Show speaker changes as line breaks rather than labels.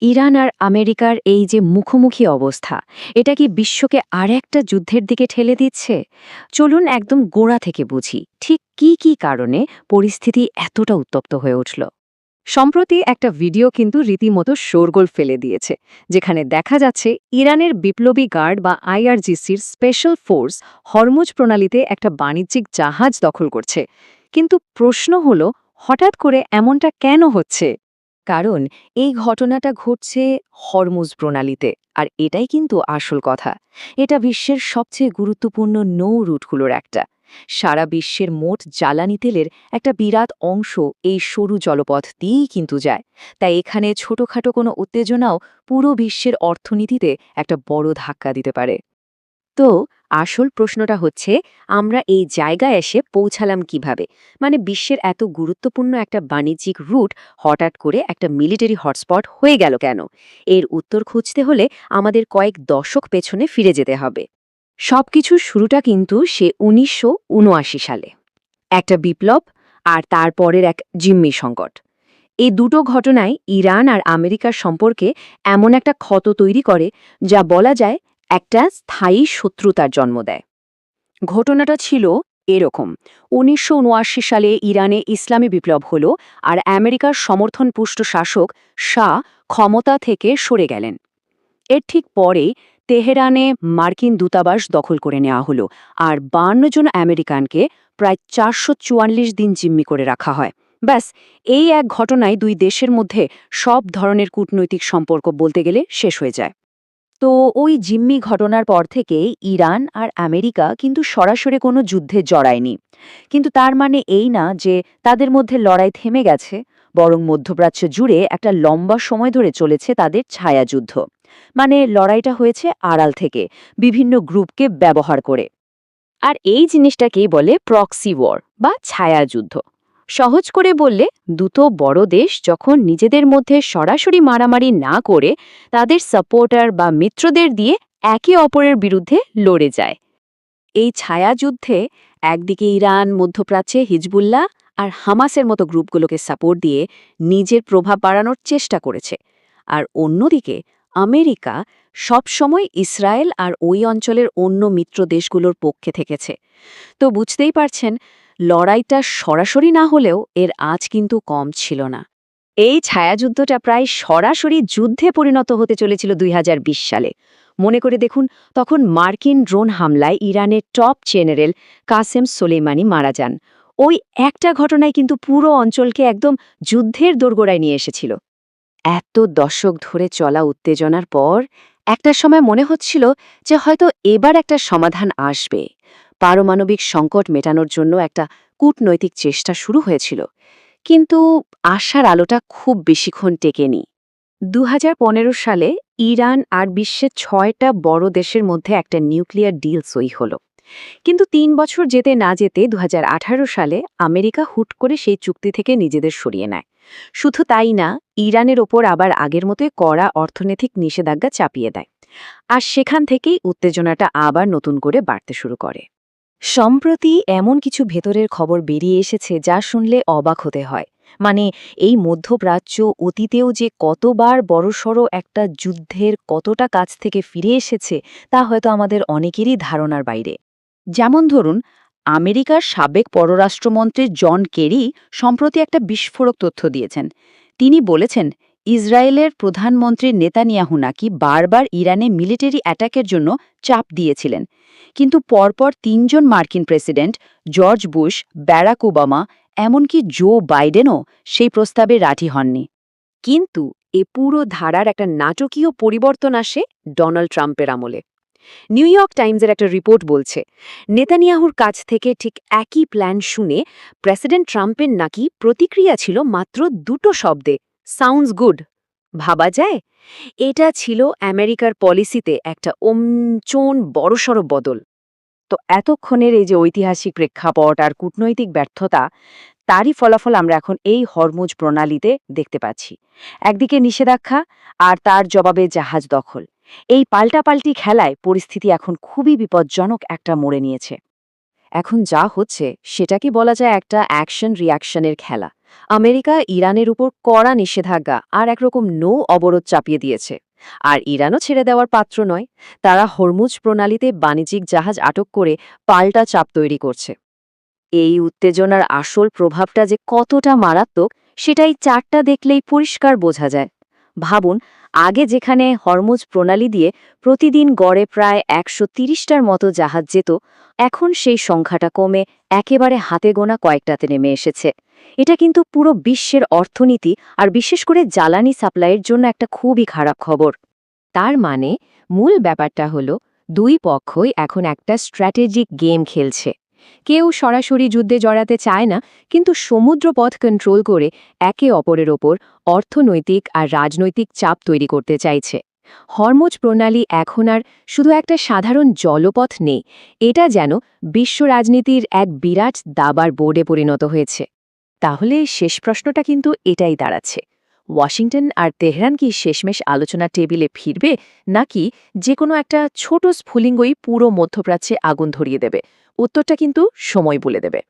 Iran আর আমেরিকার এই যে মুখোমুখি অবস্থা, এটা কি বিশ্বকে আর একটা যুদ্ধের দিকে ঠেলে দিচ্ছে? চলুন একদম গোড়া থেকে বুঝি ঠিক কি কারণে পরিস্থিতি এতটা উত্তপ্ত হয়ে উঠল। সম্প্রতি একটা ভিডিও কিন্তু রীতিমতো শোরগোল ফেলে দিয়েছে, যেখানে দেখা যাচ্ছে ইরানের বিপ্লবী গার্ড বা আইআরজিসির স্পেশাল ফোর্স হরমুজ প্রণালীতে একটা বাণিজ্যিক জাহাজ দখল করছে। কিন্তু প্রশ্ন হলো, হঠাৎ করে এমনটা কেন হচ্ছে? কারণ এই ঘটনাটা ঘটছে হরমুজ প্রণালীতে, আর এটাই কিন্তু আসল কথা। এটা বিশ্বের সবচেয়ে গুরুত্বপূর্ণ নৌ রুটগুলোর একটা। সারা বিশ্বের মোট জ্বালানি তেলের একটা বিরাট অংশ এই সরু জলপথ দিয়েই কিন্তু যায়। তাই এখানে ছোটখাটো কোনো উত্তেজনাও পুরো বিশ্বের অর্থনীতিতে একটা বড় ধাক্কা দিতে পারে। তো আসল প্রশ্নটা হচ্ছে, আমরা এই জায়গায় এসে পৌঁছালাম কিভাবে? মানে বিশ্বের এত গুরুত্বপূর্ণ একটা বাণিজ্যিক রুট হঠাৎ করে একটা মিলিটারি হটস্পট হয়ে গেল কেন? এর উত্তর খুঁজতে হলে আমাদের কয়েক দশক পেছনে ফিরে যেতে হবে। সবকিছুর শুরুটা কিন্তু সে ১৯৭৯ সালে। একটা বিপ্লব আর তারপরের এক জিম্মি সংকট। এই দুটো ঘটনায় ইরান আর আমেরিকার সম্পর্কে এমন একটা ক্ষত তৈরি করে, যা বলা যায় একটা স্থায়ী শত্রুতার জন্ম দেয়। ঘটনাটা ছিল এরকম: ১৯৭৯ সালে ইরানে ইসলামী বিপ্লব হল, আর আমেরিকার সমর্থনপুষ্ট শাসক শাহ ক্ষমতা থেকে সরে গেলেন। এর ঠিক পরে তেহরানে মার্কিন দূতাবাস দখল করে নেওয়া হলো, আর ৫২ জন আমেরিকানকে প্রায় ৪৪৪ দিন জিম্মি করে রাখা হয়। ব্যাস, এই এক ঘটনায় দুই দেশের মধ্যে সব ধরনের কূটনৈতিক সম্পর্ক বলতে গেলে শেষ হয়ে যায়। তো ওই জিম্মি ঘটনার পর থেকে ইরান আর আমেরিকা কিন্তু সরাসরি কোনো যুদ্ধে জড়ায়নি। কিন্তু তার মানে এই না যে তাদের মধ্যে লড়াই থেমে গেছে, বরং মধ্যপ্রাচ্য জুড়ে একটা লম্বা সময় ধরে চলেছে তাদের ছায়াযুদ্ধ। মানে লড়াইটা হয়েছে আড়াল থেকে, বিভিন্ন গ্রুপকে ব্যবহার করে। আর এই জিনিসটাকেই বলে প্রক্সি ওয়ার বা ছায়াযুদ্ধ। সহজ করে বললে, দুটো বড় দেশ যখন নিজেদের মধ্যে সরাসরি মারামারি না করে তাদের সাপোর্টার বা মিত্রদের দিয়ে একে অপরের বিরুদ্ধে লড়ে যায়। এই ছায়াযুদ্ধে একদিকে ইরান মধ্যপ্রাচ্যে হিজবুল্লাহ আর হামাসের মতো গ্রুপগুলোকে সাপোর্ট দিয়ে নিজের প্রভাব বাড়ানোর চেষ্টা করেছে, আর অন্যদিকে আমেরিকা সবসময় ইসরায়েল আর ওই অঞ্চলের অন্য মিত্র দেশগুলোর পক্ষে থেকেছে। তো বুঝতেই পারছেন, লড়াইটা সরাসরি না হলেও এর আঁচ কিন্তু কম ছিল না। এই ছায়াযুদ্ধটা প্রায় সরাসরি যুদ্ধে পরিণত হতে চলেছিল ২০২০ সালে। মনে করে দেখুন, তখন মার্কিন ড্রোন হামলায় ইরানের টপ জেনারেল কাসেম সোলেইমানি মারা যান। ওই একটা ঘটনায় কিন্তু পুরো অঞ্চলকে একদম যুদ্ধের দোরগোড়ায় নিয়ে এসেছিল। এত দশক ধরে চলা উত্তেজনার পর একটা সময় মনে হচ্ছিল যে হয়তো এবার একটা সমাধান আসবে। পারমাণবিক সংকট মেটানোর জন্য একটা কূটনৈতিক চেষ্টা শুরু হয়েছিল। কিন্তু আশার আলোটা খুব বেশিক্ষণ টেকেনি। ২০১৫ সালে ইরান আর বিশ্বের ৬টা বড় দেশের মধ্যে একটা নিউক্লিয়ার ডিল সই হল। কিন্তু ৩ বছর যেতে না যেতে ২০১৮ সালে আমেরিকা হুট করে সেই চুক্তি থেকে নিজেদের সরিয়ে নেয়। শুধু তাই না, ইরানের ওপর আবার আগের মতোই কড়া অর্থনৈতিক নিষেধাজ্ঞা চাপিয়ে দেয়। আর সেখান থেকেই উত্তেজনাটা আবার নতুন করে বাড়তে শুরু করে। সম্প্রতি এমন কিছু ভেতরের খবর বেরিয়ে এসেছে যা শুনলে অবাক হতে হয়। মানে, এই মধ্যপ্রাচ্য অতীতেও যে কতবার বড়সড় একটা যুদ্ধের কতটা কাছ থেকে ফিরে এসেছে, তা হয়তো আমাদের অনেকেরই ধারণার বাইরে। যেমন ধরুন, আমেরিকার সাবেক পররাষ্ট্রমন্ত্রী জন কেরি সম্প্রতি একটা বিস্ফোরক তথ্য দিয়েছেন। তিনি বলেছেন, ইসরায়েলের প্রধানমন্ত্রী নেতানিয়াহু নাকি বারবার ইরানে মিলিটারি অ্যাটাকের জন্য চাপ দিয়েছিলেন। কিন্তু পরপর ৩ জন মার্কিন president, George Bush, Barack Obama, এমনকি জো বাইডেনও সেই প্রস্তাবে রাজি হননি। কিন্তু এ পুরো ধারার একটা নাটকীয় পরিবর্তন আসে ডোনাল্ড ট্রাম্পের আমলে। নিউ ইয়র্ক টাইমসের একটা রিপোর্ট বলছে, নেতানিয়াহুর কাছ থেকে ঠিক একই প্ল্যান শুনে প্রেসিডেন্ট ট্রাম্পের নাকি প্রতিক্রিয়া ছিল মাত্র দুটো শব্দে: সাউন্ডস গুড। ভাবা যায়? এটা ছিল আমেরিকার পলিসিতে একটা চোন বড়সড় বদল। তো এতক্ষণের এই যে ঐতিহাসিক প্রেক্ষাপট আর কূটনৈতিক ব্যর্থতা, তারই ফলাফল আমরা এখন এই হরমুজ প্রণালীতে দেখতে পাচ্ছি। একদিকে নিষেধাজ্ঞা, আর তার জবাবে জাহাজ দখল। এই পাল্টাপাল্টি খেলায় পরিস্থিতি এখন খুবই বিপজ্জনক একটা মোড়ে নিয়েছে। এখন যা হচ্ছে সেটাকে বলা যায় একটা অ্যাকশন রিয়াকশনের খেলা। আমেরিকা ইরানের উপর কড়া নিষেধাজ্ঞা আর একরকম নৌ অবরোধ চাপিয়ে দিয়েছে। আর ইরানও ছেড়ে দেওয়ার পাত্র নয়। তারা হরমুজ প্রণালীতে বাণিজ্যিক জাহাজ আটক করে পাল্টা চাপ তৈরি করছে। এই উত্তেজনার আসল প্রভাবটা যে কতটা মারাত্মক, সেটাই চারটা দেখলেই পরিষ্কার বোঝা যায়। ভাবুন, আগে যেখানে হরমুজ প্রণালী দিয়ে প্রতিদিন গড়ে প্রায় ১৩০টার মতো জাহাজ যেত, এখন সেই সংখ্যাটা কমে একেবারে হাতে গোনা কয়েকটাতে নেমে এসেছে। এটা কিন্তু পুরো বিশ্বের অর্থনীতি আর বিশেষ করে জ্বালানি সাপ্লাইয়ের জন্য একটা খুবই খারাপ খবর। তার মানে মূল ব্যাপারটা হলো, দুই পক্ষই এখন একটা স্ট্র্যাটেজিক গেম খেলছে। কেউ সরাসরি যুদ্ধে জড়াতে চায় না, কিন্তু সমুদ্রপথ কন্ট্রোল করে একে অপরের ওপর অর্থনৈতিক আর রাজনৈতিক চাপ তৈরি করতে চাইছে। হরমুজ প্রণালী এখন আর শুধু একটা সাধারণ জলপথ নেই, এটা যেন বিশ্ব রাজনীতির এক বিরাট দাবার বোর্ডে পরিণত হয়েছে। তাহলে শেষ প্রশ্নটা কিন্তু এটাই দাঁড়াচ্ছে, ওয়াশিংটন আর তেহরান কি শেষমেশ আলোচনার টেবিলে ফিরবে, নাকি যে কোনো একটা ছোট স্ফুলিঙ্গই পুরো মধ্যপ্রাচ্যে আগুন ধরিয়ে দেবে? উত্তরটা কিন্তু সময় বলে দেবে।